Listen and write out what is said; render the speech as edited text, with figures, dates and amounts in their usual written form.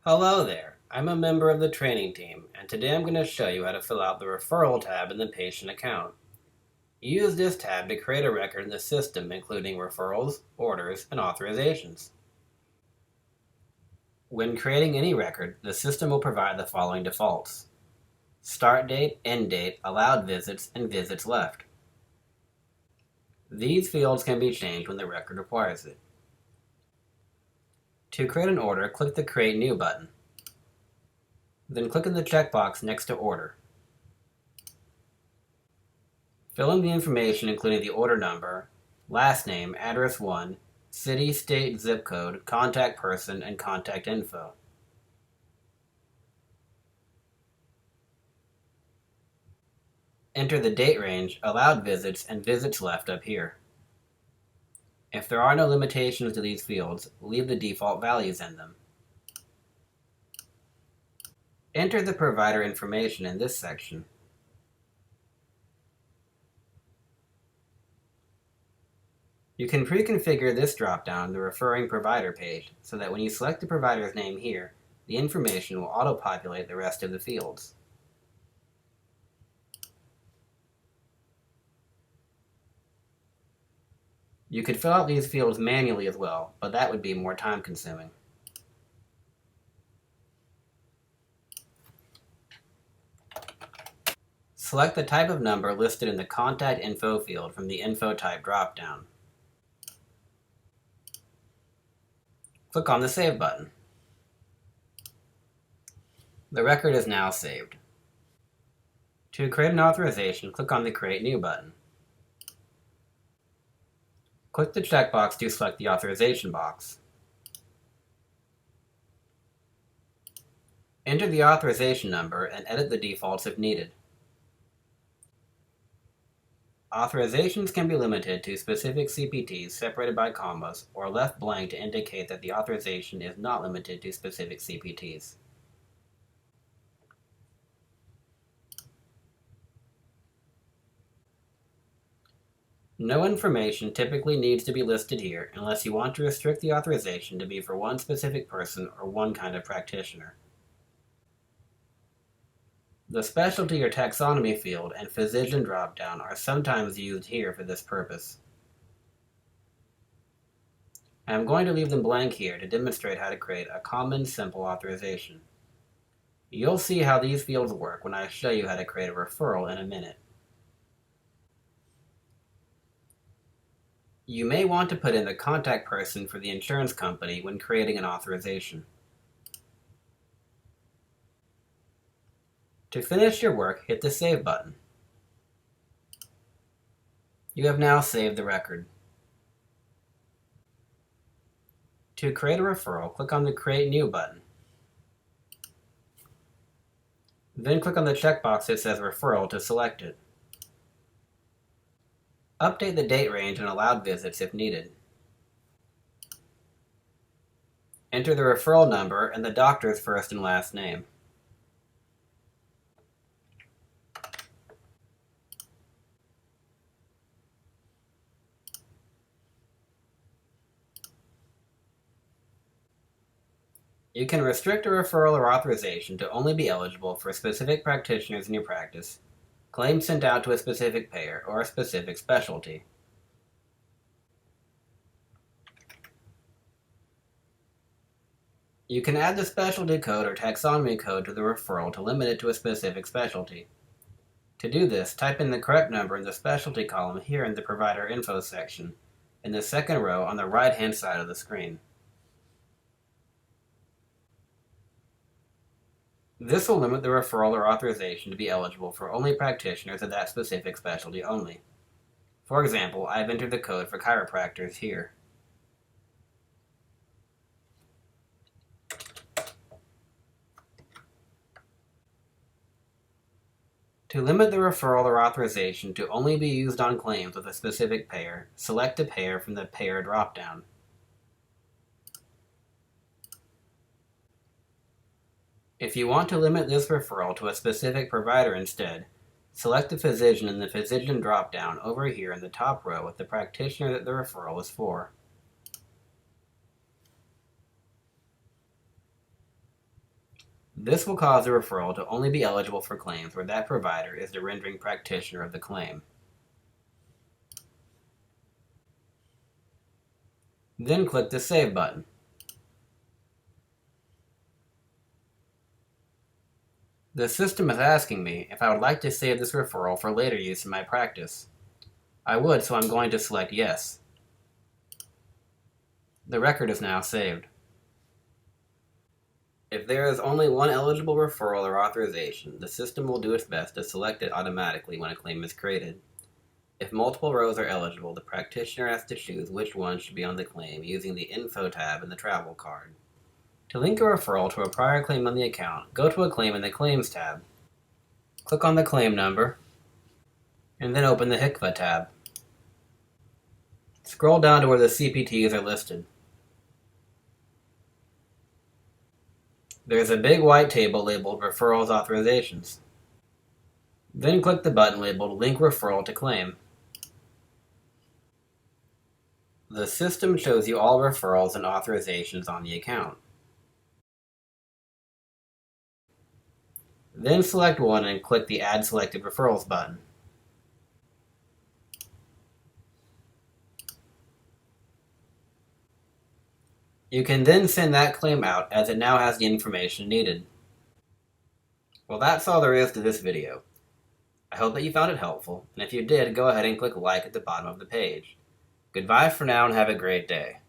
Hello there, I'm a member of the training team, and today I'm going to show you how to fill out the Referral tab in the patient account. Use this tab to create a record in the system including referrals, orders, and authorizations. When creating any record, the system will provide the following defaults: start date, end date, allowed visits, and visits left. These fields can be changed when the record requires it. To create an order, click the Create New button. Then click in the checkbox next to Order. Fill in the information including the order number, last name, address 1, city, state, zip code, contact person, and contact info. Enter the date range, allowed visits, and visits left up here. If there are no limitations to these fields, leave the default values in them. Enter the provider information in this section. You can pre-configure this drop-down in the Referring Provider page so that when you select the provider's name here, the information will auto-populate the rest of the fields. You could fill out these fields manually as well, but that would be more time-consuming. Select the type of number listed in the Contact Info field from the Info Type drop-down. Click on the Save button. The record is now saved. To create an authorization, click on the Create New button. Click the checkbox to select the authorization box. Enter the authorization number and edit the defaults if needed. Authorizations can be limited to specific CPTs separated by commas or left blank to indicate that the authorization is not limited to specific CPTs. No information typically needs to be listed here unless you want to restrict the authorization to be for one specific person or one kind of practitioner. The specialty or taxonomy field and physician dropdown are sometimes used here for this purpose. I am going to leave them blank here to demonstrate how to create a common, simple authorization. You'll see how these fields work when I show you how to create a referral in a minute. You may want to put in the contact person for the insurance company when creating an authorization. To finish your work, hit the Save button. You have now saved the record. To create a referral, click on the Create New button. Then click on the checkbox that says Referral to select it. Update the date range and allowed visits if needed. Enter the referral number and the doctor's first and last name. You can restrict a referral or authorization to only be eligible for specific practitioners in your practice, claims sent out to a specific payer, or a specific specialty. You can add the specialty code or taxonomy code to the referral to limit it to a specific specialty. To do this, type in the correct number in the specialty column here in the Provider Info section, in the second row on the right-hand side of the screen. This will limit the referral or authorization to be eligible for only practitioners of that specific specialty only. For example, I have entered the code for chiropractors here. To limit the referral or authorization to only be used on claims with a specific payer, select a payer from the Payer dropdown. If you want to limit this referral to a specific provider instead, select the physician in the Physician dropdown over here in the top row with the practitioner that the referral is for. This will cause the referral to only be eligible for claims where that provider is the rendering practitioner of the claim. Then click the Save button. The system is asking me if I would like to save this referral for later use in my practice. I would, so I'm going to select Yes. The record is now saved. If there is only one eligible referral or authorization, the system will do its best to select it automatically when a claim is created. If multiple rows are eligible, the practitioner has to choose which one should be on the claim using the Info tab in the travel card. To link a referral to a prior claim on the account, go to a claim in the Claims tab. Click on the claim number, and then open the HCFA tab. Scroll down to where the CPTs are listed. There's a big white table labeled Referrals Authorizations. Then click the button labeled Link Referral to Claim. The system shows you all referrals and authorizations on the account. Then select one and click the Add Selected Referrals button. You can then send that claim out as it now has the information needed. Well, that's all there is to this video. I hope that you found it helpful, and if you did, go ahead and click like at the bottom of the page. Goodbye for now and have a great day.